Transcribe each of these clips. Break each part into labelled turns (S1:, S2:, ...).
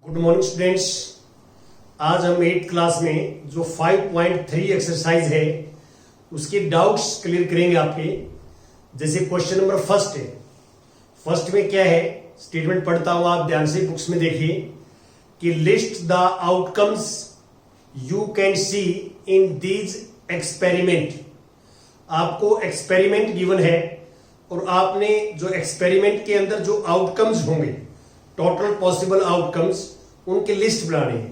S1: Good morning students. आज हम 8th class में जो 5.3 एक्सरसाइज है उसके डाउट्स क्लियर करेंगे आपके। जैसे क्वेश्चन नंबर फर्स्ट है। फर्स्ट में क्या है, स्टेटमेंट पढ़ता हूं, आप ध्यान से बुक्स में देखिए कि list the outcomes you can see in these experiment. आपको एक्सपेरिमेंट गिवन है और आपने जो एक्सपेरिमेंट के अंदर जो आउटकम्स होंगे, टोटल पॉसिबल आउटकम्स, उनकी लिस्ट बनानी है।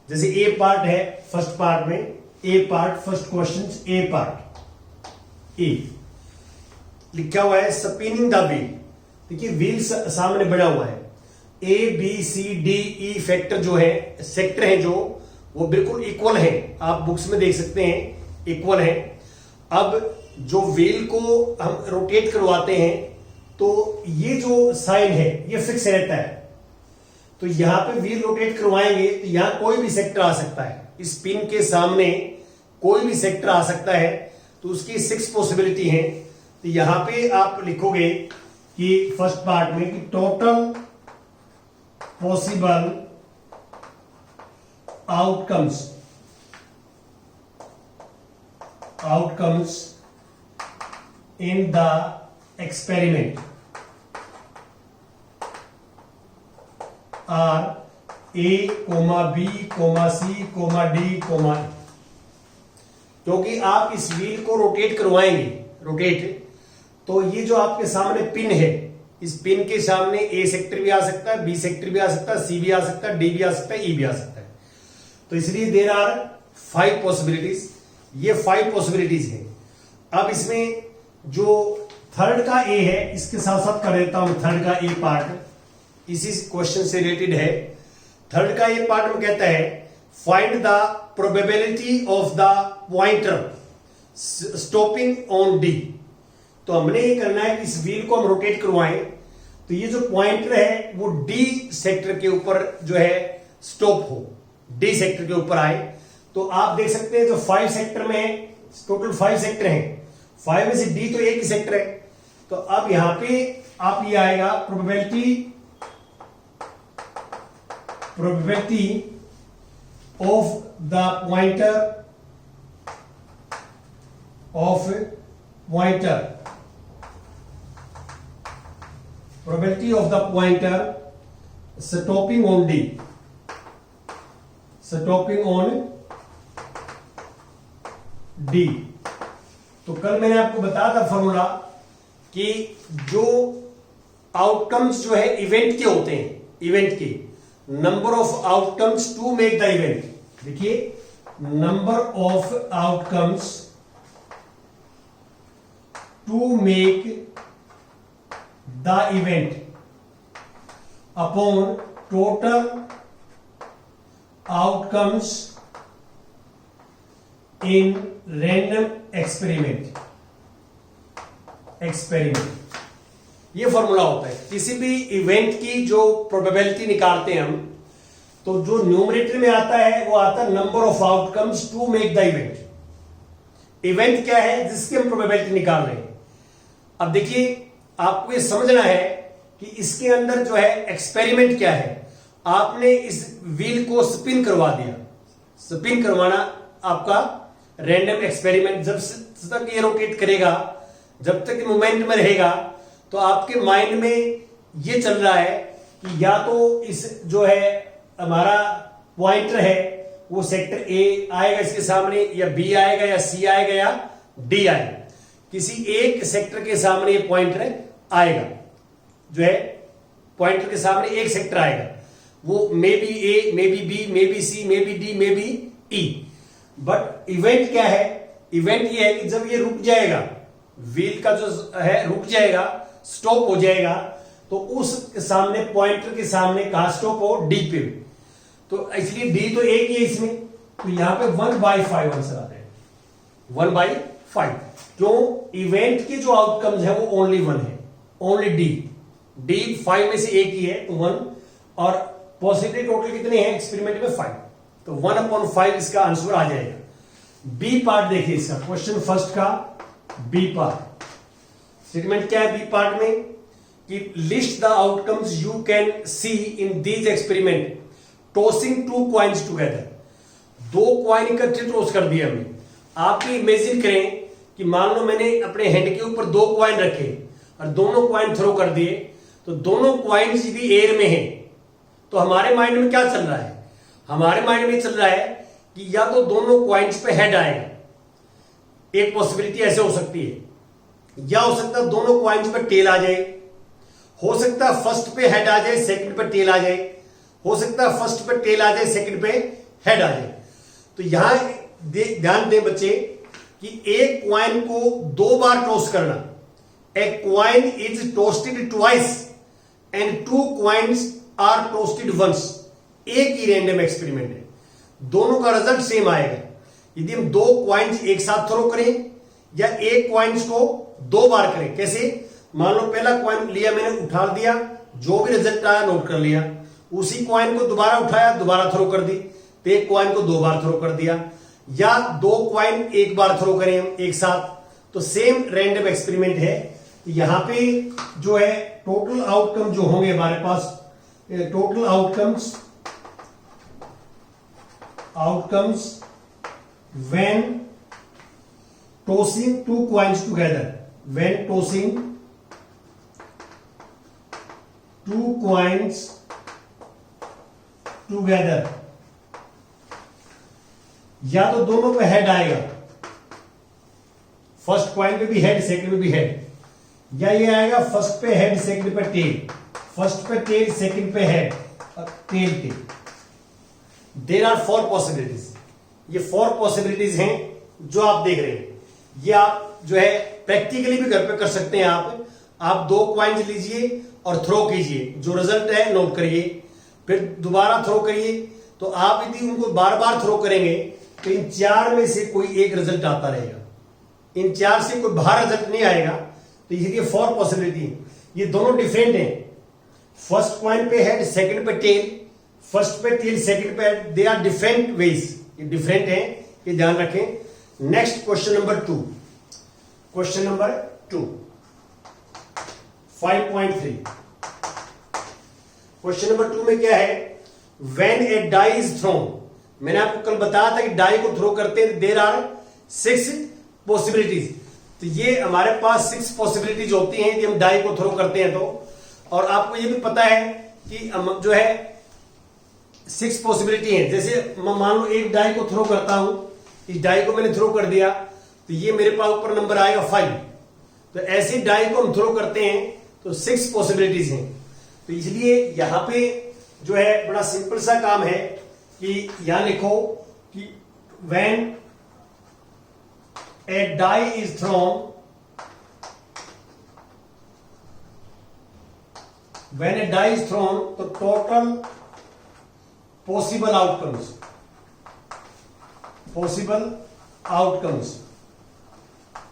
S1: जैसे ए पार्ट है, फर्स्ट पार्ट में A part, first question A part, A लिखा हुआ है स्पिनिंग द व्हील। देखिए व्हील सामने बना हुआ है, A B C D E factor जो है, सेक्टर है जो, वो बिल्कुल इक्वल है। आप बुक्स में देख सकते हैं इक्वल है। अब जो व्हील को हम रोटेट करवाते हैं तो ये जो साइन है ये फिक्स रहता है। तो यहां पे व्हील रोटेट करवाएंगे तो यहां कोई भी सेक्टर आ सकता है, इस पिन के सामने कोई भी सेक्टर आ सकता है। तो उसकी 6 पॉसिबिलिटी है। तो यहां पे आप लिखोगे कि फर्स्ट पार्ट में कि total possible outcomes in the experiment are A comma B comma C comma D comma A. क्योंकि आप इस व्हील को रोटेट करवाएंगे, रोटेट, तो ये जो आपके सामने पिन है, इस पिन के सामने ए सेक्टर भी आ सकता है, बी सेक्टर भी आ सकता है, सी भी आ सकता है, डी भी आ सकता है, ई भी आ सकता है। तो इसलिए देयर आर 5 पॉसिबिलिटीज। ये 5 पॉसिबिलिटीज है। अब इसमें जो थर्ड का ए है, इसके साथ साथ कर देता हूं थर्ड का ए पार्ट, इसी क्वेश्चन से रिलेटेड है। थर्ड का ये पार्ट में कहता है find the probability of the pointer stopping on D. तो हमने ये करना है कि इस व्हील को हम रोटेट करवाएं तो ये जो पॉइंटर है वो डी सेक्टर के ऊपर जो है स्टॉप हो, डी सेक्टर के ऊपर आए। तो आप देख सकते हैं जो 5 सेक्टर में है, टोटल 5 सेक्टर हैं, 5 में से डी तो एक ही सेक्टर है। तो अब यहां पे आप ये आएगा probability of the pointer probability of the pointer stopping on D, stopping on D। तो कल मैंने आपको बताया था फॉर्मूला कि जो आउटकम्स जो है इवेंट के होते हैं, इवेंट के number of outcomes to make the event. देखिए number of outcomes to make the event upon total outcomes in random experiment. ये फॉर्मूला होता है। किसी भी इवेंट की जो प्रोबेबिलिटी निकालते हैं हम, तो जो न्यूमरेटर में आता है वो आता है number of outcomes to make the event. Event क्या है जिसकी हम प्रोबेबिलिटी निकाल रहे हैं। अब देखिए आपको ये समझना है कि इसके अंदर जो है एक्सपेरिमेंट क्या है। आपने इस व्हील को स्पिन करवा दिया। स्पिन करवाना आपका रैंडम एक्सपेरिमेंट, जब तक ये रोटेट करेगा, जब तक मोमेंट में रहेगा, तो आपके माइंड में ये चल रहा है कि या तो इस जो है हमारा पॉइंटर है वो सेक्टर ए आएगा इसके सामने, या बी आएगा, या सी आएगा, या डी आएगा। किसी एक सेक्टर के सामने ये पॉइंटर आएगा, जो है पॉइंटर के सामने एक सेक्टर आएगा। वो may be A, may be B, may be C, may be D, may be E. But event क्या है? इवेंट ये है कि जब ये रुक जाएगा, व्हील का जो है रुक जाएगा, स्टॉप हो जाएगा, तो उस सामने पॉइंटर के सामने कहां स्टॉप हो? डी पे। तो इसलिए डी तो एक ही है इसमें, तो यहां पे 1/5 आंसर आता है। 1/5 क्यों? इवेंट के जो आउटकम्स है वो ओनली 1 है, ओनली डी 5 में से एक ही है, तो 1। और पॉसिबिलिटी टोटल कितने हैं एक्सपेरिमेंट में? 5। तो 1/5 इसका आंसर आ जाएगा। बी पार्ट देखिए इसका, क्वेश्चन फर्स्ट का बी पार्ट। स्टेटमेंट क्या है बी पार्ट में कि list the outcomes you can see in these experiment. Tossing two coins together, दो कॉइन इकट्ठे टॉस कर दिए हमने। आप भी इमेजिन करें कि मान लो मैंने अपने हैंड के ऊपर दो कॉइन रखे और दोनों कॉइन थ्रो कर दिए, तो दोनों कॉइन्स भी एयर में हैं। तो हमारे माइंड में क्या चल रहा है? हमारे माइंड में चल रहा है कि या तो दोनों कॉइन्स पे हेड आएगा, एक पॉसिबिलिटी ऐसे हो सकती है, या हो सकता है दोनों कॉइन्स पे टेल आ जाए, हो सकता है फर्स्ट पे हेड आ जाए सेकंड पे टेल आ जाए, हो सकता है फर्स्ट पे टेल आ जाए सेकंड पे हेड आ जाए। तो यहां ध्यान दें बच्चे कि एक क्वाइन को दो बार टॉस करना, a coin is tossed twice and two coins are tossed once. एक ही रैंडम एक्सपेरिमेंट है, दोनों का रिजल्ट सेम आएगा। यदि हम दो क्वाइन्स एक साथ थ्रो करें या एक क्वाइन्स को दो बार करें। कैसे? मान लो पहला क्वाइन लिया मैंने, उठा दिया, जो भी रिजल्ट आया नोट कर लिया, उसी क्वाइन को दोबारा उठाया, दोबारा थ्रो कर दी, तो एक क्वाइन को दो बार थ्रो कर दिया, या दो क्वाइन एक बार थ्रो करें हम एक साथ, तो सेम रैंडम एक्सपेरिमेंट है। यहां पे जो है टोटल आउटकम जो होंगे हमारे पास, total outcomes when tossing two coins together, when tossing two coins together, या तो दोनों पे हेड आएगा, फर्स्ट क्वाइन पे भी हेड सेकंड पे भी हेड, या ये आएगा फर्स्ट पे हेड सेकंड पे टेल, फर्स्ट पे टेल सेकंड पे हेड और tail tail. There are 4 possibilities. ये 4 पॉसिबिलिटीज हैं जो आप देख रहे हैं। ये आप जो है प्रैक्टिकली भी घर पे कर सकते हैं। आप दो क्वाइंस लीजिए और थ्रो कीजिए, जो रिजल्ट है नोट करिए, फिर दोबारा थ्रो करिए। तो आप यदि उनको बार बार थ्रो करेंगे तो इन 4 में से कोई एक रिजल्ट आता रहेगा, इन 4 से कोई बाहर रिजल्ट नहीं आएगा। तो ये 4 पॉसिबिलिटी, ये दोनों डिफरेंट हैं। फर्स्ट क्वाइन पे हेड सेकंड पे टेल, फर्स्ट पे टेल सेकंड पे head, they are different ways, ये डिफरेंट है, ये ध्यान रखें। Next question number 2, question number 2 5.3। Question number 2 में क्या है? When a die is thrown, मैंने आपको कल बताया था कि डाई को थ्रो करते हैं देयर आर 6 पॉसिबिलिटीज। तो ये हमारे पास 6 पॉसिबिलिटीज होती हैं यदि हम डाई को थ्रो करते हैं तो। और आपको ये भी पता है कि जो है 6 पॉसिबिलिटी है। जैसे मान लो एक डाई को थ्रो करता हूं, इस डाई को मैंने थ्रो कर दिया तो ये मेरे पास ऊपर नंबर आएगा 5। तो ऐसी डाई को हम थ्रो करते हैं तो 6 पॉसिबिलिटीज हैं। तो इसलिए यहां पे जो है बड़ा सिंपल सा काम है कि यहां लिखो कि when a die is thrown, when a die is thrown, तो total possible outcomes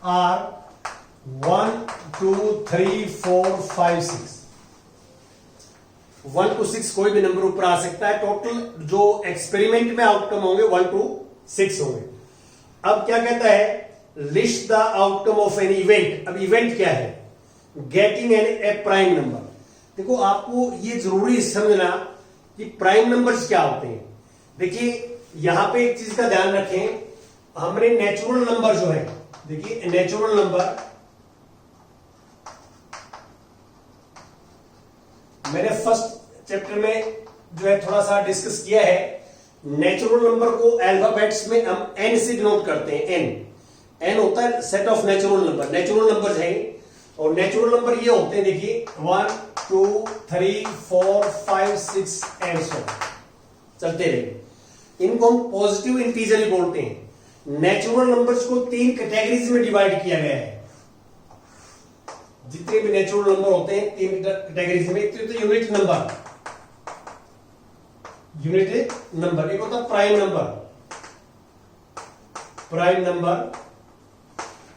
S1: are 1 2 3 4 5 6। 1 to 6 कोई भी नंबर ऊपर आ सकता है। टोटल जो एक्सपेरिमेंट में आउटकम होंगे 1 to 6 होंगे। अब क्या कहता है? List the outcome of an event. अब इवेंट क्या है? Getting an a prime number. देखो आपको ये जरूरी समझना कि प्राइम नंबर्स क्या होते हैं। देखिए यहां पे एक चीज का ध्यान रखें, हमने नेचुरल नंबर जो है, देखिए नेचुरल नंबर मैंने फर्स्ट चैप्टर में जो है थोड़ा सा डिस्कस किया है। नेचुरल नंबर को अल्फाबेट्स में हम एन से डिनोट करते हैं। एन होता है set of natural number, natural number है। और नेचुरल नंबर ये होते हैं, देखिए 1 2 3 4 5 6 एंड सो चलते रहे। इनको हम पॉजिटिव इंटीजर ही बोलते हैं। नेचुरल नंबर्स को 3 कैटेगरीज में डिवाइड किया गया है। जितने भी नेचुरल नंबर होते हैं 3 कैटेगरीज में। एक तो यूनिट नंबर, यूनिट नंबर, एक होता है प्राइम नंबर,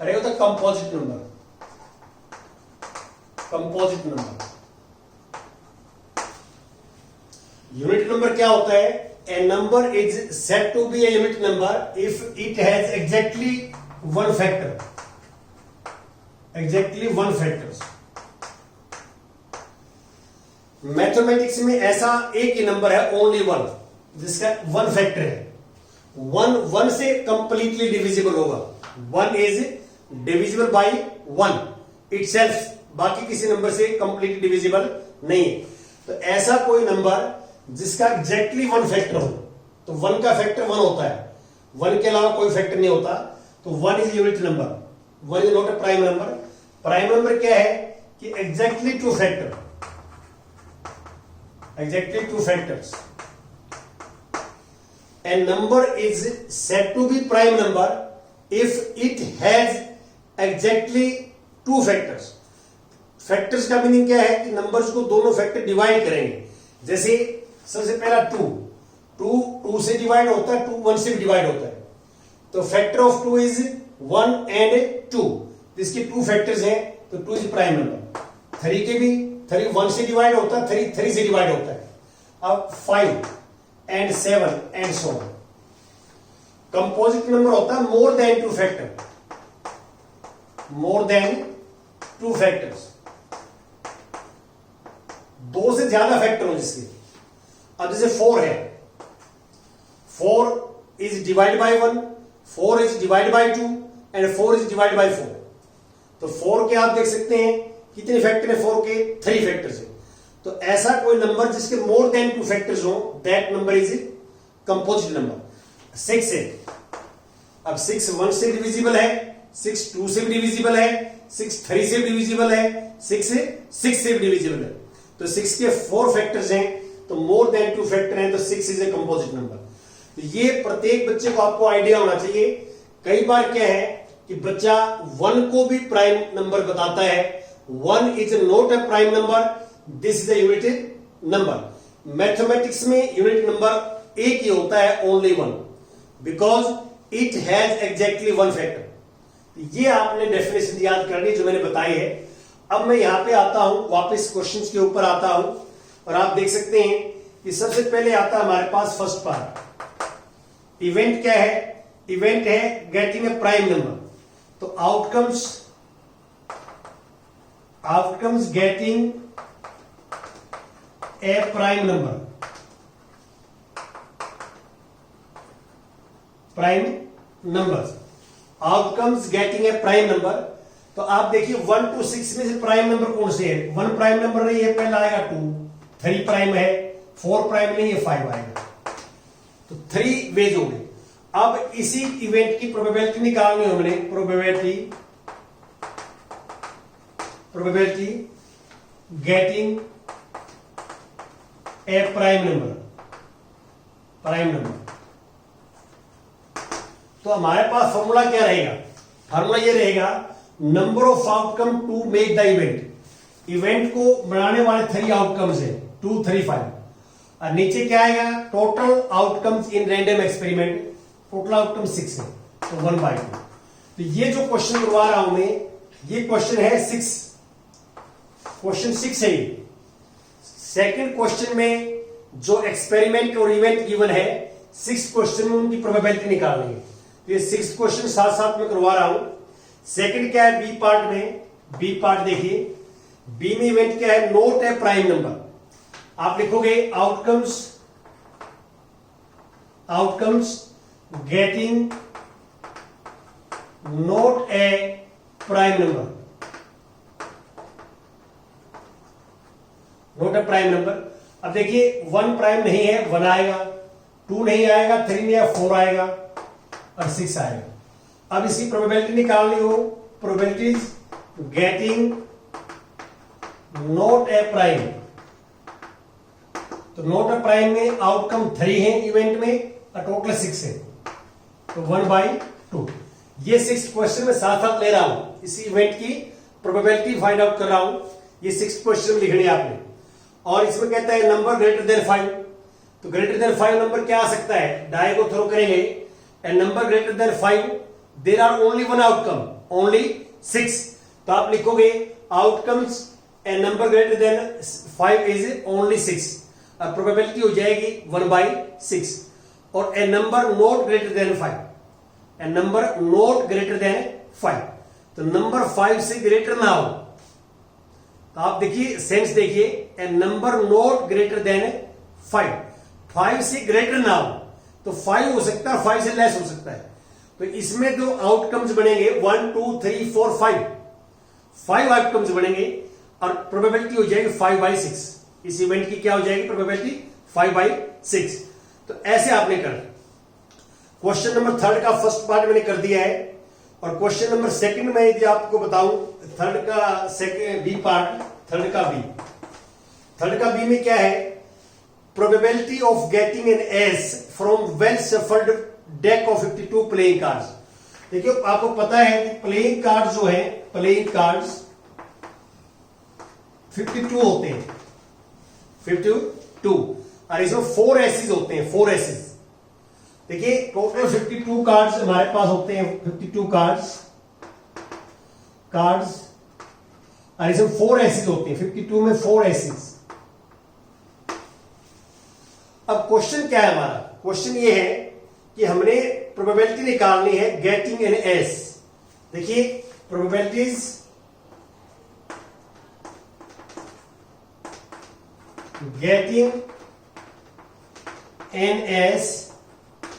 S1: और एक होता है कंपोजिट नंबर। यूनिट नंबर क्या होता है? A number is said to be a unit number if it has exactly 1 factor. Mathematics में ऐसा एक ही नंबर है, ओनली 1। जिसका वन फैक्टर है, वन वन से कंप्लीटली डिविजिबल होगा, one is divisible by one itself, बाकी किसी नंबर से कंप्लीटली डिविजिबल नहीं है। तो ऐसा कोई नंबर जिसका एग्जैक्टली वन फैक्टर हो, तो वन का फैक्टर वन होता है, वन के अलावा कोई फैक्टर नहीं होता, तो one is unit number, one is not a prime number. Prime number क्या है कि exactly two factor, exactly two factors. A number is said to be prime number if it has exactly two factors. Factors का meaning क्या है कि numbers को दोनों factor divide करेंगे। जैसे सबसे पहला टू से डिवाइड होता है, टू वन से भी डिवाइड होता है, तो factor of two is one and two, इसके टू फैक्टर्स हैं, तो two is prime number. Three के भी, थ्री वन से डिवाइड होता है, थ्री थ्री से डिवाइड होता है। अब 5 and 7 and so on। Composite number होता है more than two factor, more than two factors, दो से ज्यादा फैक्टर हो जिसके। अब जैसे 4 है, 4 is divide by 1, 4 is divide by 2 and 4 is divide by 4। तो 4 के आप देख सकते हैं कितने फैक्टर है, 4 के 3 फैक्टर्स है। तो ऐसा कोई नंबर जिसके मोर देन टू फैक्टर्स हो, that number is composite number. 6 है, अब 6 1 से डिविजिबल है, 6 2 से भी डिविजिबल है, 6 3 से भी डिविजिबल है, 6 से भी डिविजिबल है। तो 6 के 4 फैक्टर्स हैं, तो मोर देन टू फैक्टर हैं, तो 6 इज ए कंपोजिट नंबर। तो ये प्रत्येक बच्चे को आपको आइडिया होना चाहिए। कई बार क्या है कि बच्चा 1 को भी प्राइम नंबर बताता है, 1 is not a prime number, this is a unit number. Mathematics में यूनिट नंबर एक ही होता है, only 1, because it has exactly one factor. ये आपने डेफिनेशन याद करनी जो मैंने बताई है। अब मैं यहां पे आता हूं, वापस क्वेश्चंस के ऊपर आता हूं, और आप देख सकते हैं कि सबसे पहले आता है हमारे पास फर्स्ट पार्ट। इवेंट क्या है? इवेंट है गेटिंग ए प्राइम नंबर। तो outcomes getting a prime number, prime numbers, outcomes getting a prime number. तो आप देखिए 1 to 6 में से प्राइम नंबर कौन से है? 1 प्राइम नंबर नहीं है, पहला आएगा 2, 3 प्राइम है, 4 प्राइम नहीं है, 5 आएगा। तो 3 वेज हो गए। अब इसी इवेंट की प्रोबेबिलिटी निकालनी है हमने, probability getting a prime number. तो हमारे पास फॉर्मूला क्या रहेगा? फॉर्मूला ये रहेगा, number of outcome to make the event. Event को बनाने वाले 3 आउटकम्स है, 2 3 5, और नीचे क्या आएगा? Total outcomes in random experiment, total outcome 6 है, तो 1/2। तो ये जो क्वेश्चन करवा रहा हूं मैं, ये क्वेश्चन है 6, क्वेश्चन 6 है। सेकंड क्वेश्चन में जो एक्सपेरिमेंट और इवेंट गिवन है, 6 क्वेश्चन में उनकी प्रोबेबिलिटी निकालनी है। तो ये 6 क्वेश्चन साथ साथ में करवा रहा हूं। सेकंड क्या है? बी पार्ट में, बी पार्ट देखिए, बी में इवेंट क्या है? नोट ए प्राइम नंबर। आप लिखोगे आउटकम्स गेटिंग नोट ए प्राइम नंबर, नोट ए प्राइम नंबर। अब देखिए 1 प्राइम नहीं है, 1 आएगा, 2 नहीं आएगा, 3 नहीं आएगा, 4 आएगा और 6 आएगा। अब इसकी प्रोबेबिलिटी निकालनी हो, प्रोबेबिलिटीज गेटिंग नोट ए प्राइम। तो नोट ए प्राइम में आउटकम 3 है इवेंट में, और टोटल 6 है, तो 1/2। ये 6 क्वेश्चन में साथ साथ ले रहा हूं, इसी इवेंट की प्रोबेबिलिटी फाइंड आउट कर रहा हूं। ये 6 क्वेश्चन लिखने आपने, और इसमें कहता है नंबर ग्रेटर देन 5। तो ग्रेटर देन 5 नंबर क्या आ सकता है? डाई को थ्रो करेंगे, and number greater than 5 there are only 1 outcome, only 6। तो आप लिखोगे outcomes and number greater than 5 is only 6, अब प्रोबेबिलिटी हो जाएगी 1/6। और a number not greater than 5, a number not greater than 5, तो नंबर 5 से ग्रेटर ना हो। तो आप देखिए सेंस देखिए, ए नंबर नॉट ग्रेटर देन 5, 5 से ग्रेटर ना हो, तो 5 हो सकता है, 5 से लेस हो सकता है। तो इसमें जो आउटकम्स बनेंगे 1 2 3 4 5 आउटकम्स बनेंगे और प्रोबेबिलिटी हो जाएगी 5/6। इस इवेंट की क्या हो जाएगी प्रोबेबिलिटी 5/6। तो ऐसे आपने कर, क्वेश्चन नंबर 3 का फर्स्ट पार्ट मैंने कर दिया है। और क्वेश्चन नंबर 2 में यदि आपको बताऊं 3 का सेकंड बी पार्ट, 3 का बी में क्या है, probability of getting an S from well shuffled deck of 52 playing cards. देखिए आपको पता है कि प्लेइंग कार्ड जो है, प्लेइंग कार्ड्स 52 होते हैं, 52, और इसमें 4 एसेस होते हैं, 4 एसेस। देखिए टोटल 52 कार्ड्स हमारे पास होते हैं, 52 कार्ड्स और इसमें 4 एसेस होते हैं, 52 में 4 एसेस। अब क्वेश्चन क्या है हमारा, क्वेश्चन ये है कि हमने प्रोबेबिलिटी निकालनी है गेटिंग एन एस। देखिए probabilities getting an ace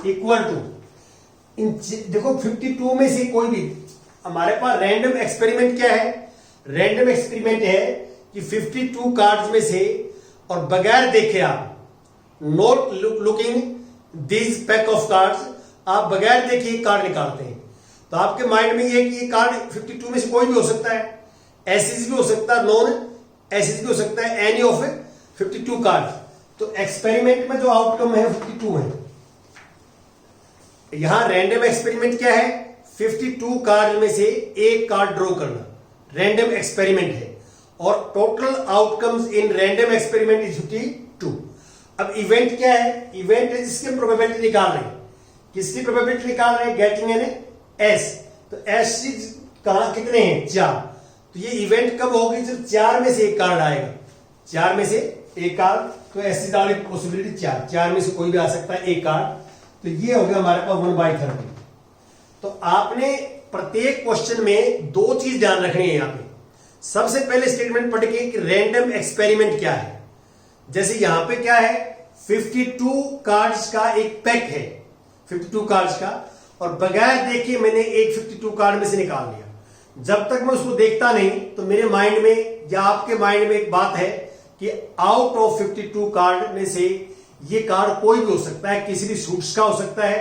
S1: equal to, देखो 52 में से कोई भी, हमारे पास रैंडम एक्सपेरिमेंट क्या है, रैंडम एक्सपेरिमेंट है कि 52 कार्ड्स में से, और बगैर देखे आप, not looking this pack of cards, आप बगैर देखे कार्ड निकालते हैं। तो आपके माइंड में ये कि ये कार्ड 52 में से कोई भी हो सकता है, एसिस भी हो सकता है, नॉन एसिस भी हो सकता है, एनी ऑफ 52 कार्ड। तो एक्सपेरिमेंट में जो आउटकम है 52 है। यहां रैंडम एक्सपेरिमेंट क्या है, 52 कार्ड में से एक कार्ड ड्रॉ करना, रैंडम एक्सपेरिमेंट है। और total outcomes in random experiment is 52। अब इवेंट क्या है, इवेंट है जिसकी प्रोबेबिलिटी निकाल रहे हैं। किसकी प्रोबेबिलिटी निकाल रहे हैं, गेटिंग एन एस। तो एस कहां कितने हैं, 4। तो ये इवेंट कब होगी, जब 4 में से एक कार्ड आएगा, 4 में से एक कार्ड। तो ऐसी वाली पॉसिबिलिटी 4 में से कोई भी आ सकता है एक कार्ड। तो ये हो गया हमारे पास 1/30। तो आपने प्रत्येक क्वेश्चन में 2 चीज ध्यान रखनी है। यहां पे सबसे पहले स्टेटमेंट पढ़ के कि रैंडम एक्सपेरिमेंट क्या है। जैसे यहां पे क्या है, 52 कार्ड्स का एक पैक है, 52 कार्ड्स का, और बगैर देखे मैंने एक 52 कार्ड में से निकाल लिया। जब तक मैं उसको देखता नहीं तो मेरे माइंड में या आपके माइंड में एक बात है कि आउट ऑफ 52 कार्ड में से ये कार्ड कोई भी हो सकता है, किसी भी सूट्स का हो सकता है,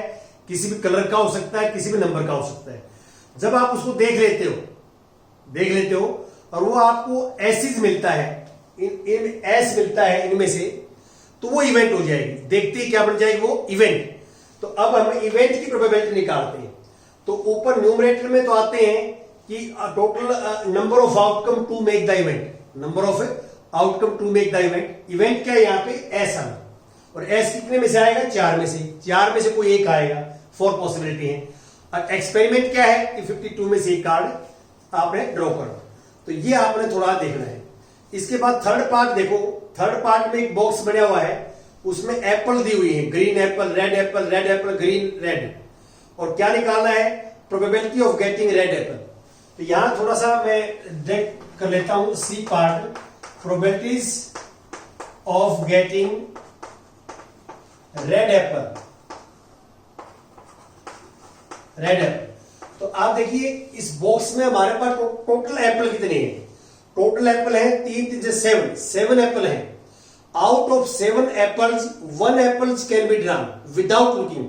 S1: किसी भी कलर का हो सकता है, किसी भी नंबर का हो सकता है। जब आप उसको देख लेते हो और वो आपको एसिज मिलता है, इन एस मिलता है इनमें से, तो वो इवेंट हो जाएगी। देखते ही क्या बन जाएगी, वो इवेंट। तो अब हम इवेंट की प्रोबेबिलिटी निकालते हैं। तो ऊपर न्यूमरेटर में तो आते हैं कि total number of outcome to make the event, number of outcome to make the event. Event क्या है यहाँ पे, एस आना, और एस कितने में से आएगा, 4 में से। 4 में से कोई एक आएगा, 4 पॉसिबिलिटी है। और एक्सपेरिमेंट क्या है कि 52 में से एक कार्ड आपने ड्रॉ करना। तो ये आपने थोड़ा देखना है। इसके बाद थर्ड पार्ट देखो, थर्ड पार्ट में एक बॉक्स बना हुआ है, उसमें एप्पल दी हुई है, green apple, red apple, red apple, green, red. और क्या निकालना है, probability of getting red apple. तो यहां थोड़ा सा मैं ड्रैग कर लेता हूं, C part, probabilities of getting red apple, red apple. तो आप देखिए इस बॉक्स में हमारे पास टोटल एप्पल कितने हैं, टोटल एप्पल है 3 3 7, 7 एप्पल है। Out of 7 apples 1 apples can be drawn without looking,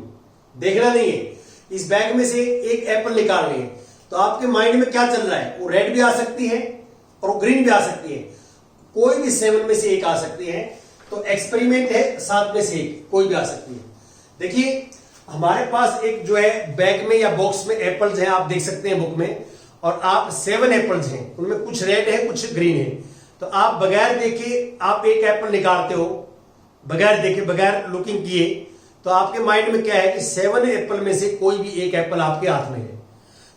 S1: देखना नहीं है। इस बैग में से एक एप्पल निकालनी है। तो आपके माइंड में क्या चल रहा है, वो रेड भी आ सकती है और वो ग्रीन भी आ सकती है, कोई भी 7 में से एक आ सकती है। तो एक्सपेरिमेंट है 7 में से एक कोई भी आ सकती है। देखिए हमारे पास एक जो है बैग में या बॉक्स में एप्पल्स हैं, आप देख सकते हैं बुक में, और आप 7 एप्पल्स हैं, उनमें कुछ रेड है कुछ ग्रीन है। तो आप बगैर देखे आप एक एप्पल निकालते हो, बगैर देखे, बगैर लुकिंग किए, तो आपके माइंड में क्या है कि 7 एप्पल में से कोई भी एक एप्पल आपके हाथ में है।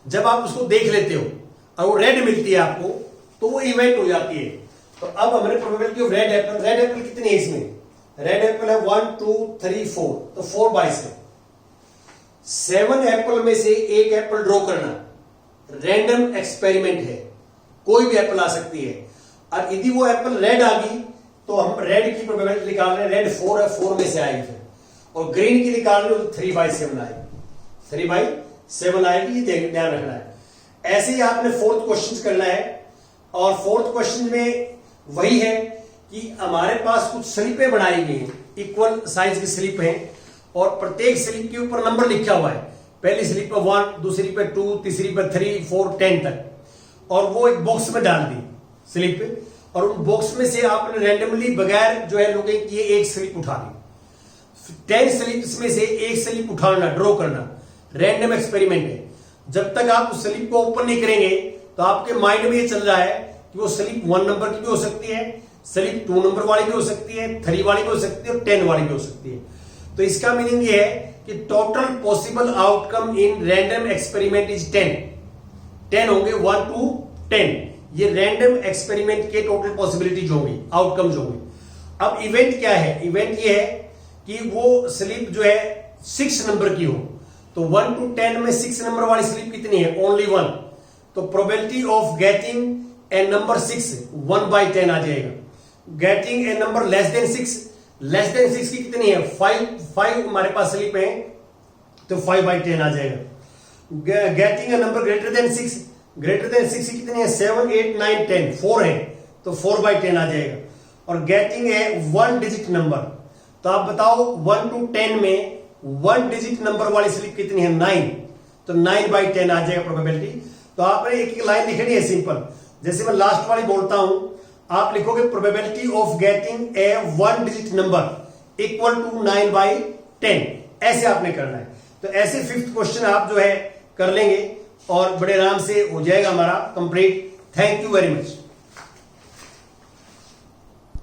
S1: जब आप उसको देख लेते हो और वो रेड मिलती है आपको, तो वो इवेंट हो जाती है। तो अब हमने probability of red apple, red Apple कितनी है इसमें, रेड एप्पल है 1 2 3 4, तो 4/7। 7 एप्पल में से एक एप्पल ड्रॉ करना, रैंडम एक्सपेरिमेंट है, कोई भी एप्पल आ सकती है। और यदि वो एप्पल रेड आ गई तो हम रेड की प्रोबेबिलिटी निकाल रहे हैं, रेड 4 है, 4 में से आएगी फिर, और ग्रीन की निकाल रहे हो तो 3/7 आएगी, 3/7 आएगी, ये ध्यान रखना है। ऐसे ही आपने फोर्थ क्वेश्चन करना है, और फोर्थ क्वेश्चन में वही है कि हमारे पास कुछ स्लिपें बनाई गई हैं, इक्वल साइज की स्लिप है, और प्रत्येक स्लिप के ऊपर नंबर लिखा हुआ है, पहली स्लिप पे 1, दूसरी पे 2, तीसरी पे 3, 4, 10 तक, और वो एक बॉक्स में डाल दी स्लिप, और उन बॉक्स में से आपने रैंडमली बगैर जो है लुकिंग किए एक स्लिप उठा ली। 10 स्लिप्स में से एक स्लिप उठाना, ड्रॉ करना, रैंडम एक्सपेरिमेंट है। जब तक आप उस स्लिप को ओपन नहीं करेंगे तो आपके माइंड में ये चल रहा है कि वो स्लिप 1 नंबर की भी हो सकती है, स्लिप 2 नंबर वाली भी हो सकती है, 3 वाली भी हो सकती है, और 10 वाली भी हो सकती है। तो इसका मीनिंग ये है कि total possible outcome in random experiment is 10 होंगे, 1 to 10, ये रैंडम एक्सपेरिमेंट के टोटल पॉसिबिलिटीज होंगी, आउटकम्स होंगे। अब इवेंट क्या है? इवेंट ये है कि वो स्लिप जो है 6 नंबर की हो, तो 1 to 10 में 6 नंबर वाली स्लिप कितनी है? ओनली 1, तो probability of getting A number 6 1/10 आ जाएगा। Getting a number less than 6 की कितनी है? 5 हमारे पास स्लिप है, तो 5/10 आ जाएगा। Getting a number greater then 6 की कितनी है? 7, 8, 9, 10, 4 है, तो 4/10 आ जाएगा। और गेटिंग ए 1 डिजिट नंबर, तो आप बताओ 1 to 10 में 1 डिजिट नंबर वाली स्लिप कितनी है? 9, तो 9/10 आ जाएगा प्रोबेबिलिटी। तो आपने एक एक लाइन लिखनी है सिंपल, जैसे मैं लास्ट वाली बोलता हूं, आप लिखोगे probability of getting a 1 digit number equal to 9/10, ऐसे आपने करना है। तो ऐसे 5th क्वेश्चन आप जो है कर लेंगे और बड़े आराम से हो जाएगा हमारा complete. Thank you very much.